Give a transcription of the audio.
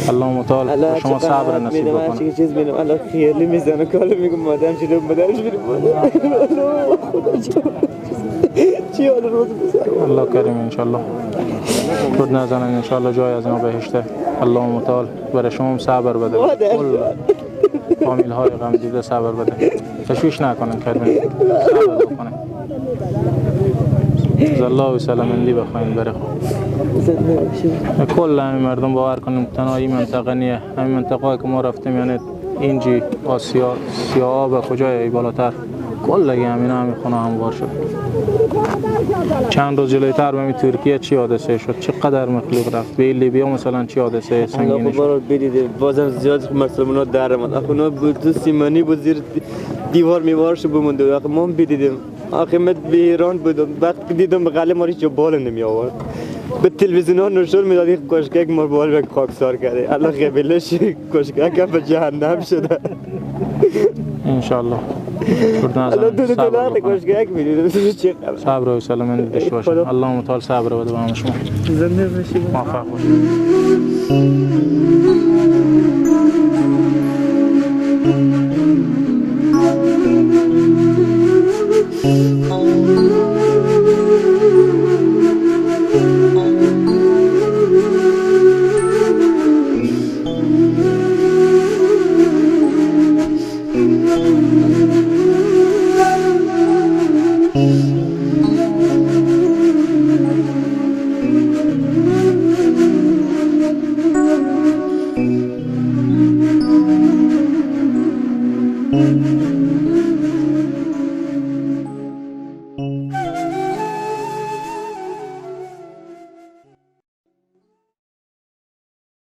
اللهم تعالی شما صبر نصیب کنه. چه چیز میدم الله خیلی میزنه کالو میگم مادرم شده مادرش میره چی حال روز بسر الله کریم ان شاء الله خود نزنن ان شاء الله جای از ما بهشته. اللهم تعالی برای شما صبر بده. کل فامیل های غم دیده صبر بده. تشویش نکنن کریم صبر بکنن. الله و سلام علی بخواین بره خود. کل همین مردم باور کنیم تنها این منطقه نیه. همین منطقه که ما رفتیم یعنی اینجی آسیا سیاه به کجای بالاتر کل همین خونه هموار شد. چند روز جلویتر به ترکیه چی حادثه شد، چقدر مخلوق رفت. به لیبیا مثلا چی حادثه سنگینی شد. الله برید بازم زیاد مسلمان‌ها درمان اخونا بود سیمانی بود زیر دیوار میوارش بمونده. آخه ما بدیدیم آخه من به ایران بودم وقتی دیدم بغل ما هیچ بال نمی آورد. به تلویزیون ها نشون میداد این کشکک ما بال به خاکسار کرده. الله قبلش کشکک هم به جهنم شده ان شاء الله. الله دو کشکک میدید چه خبر. صبر و سلامت داشته باشید. اللهم تعالی صبر بده به شما. زنده باشید. موفق باشید.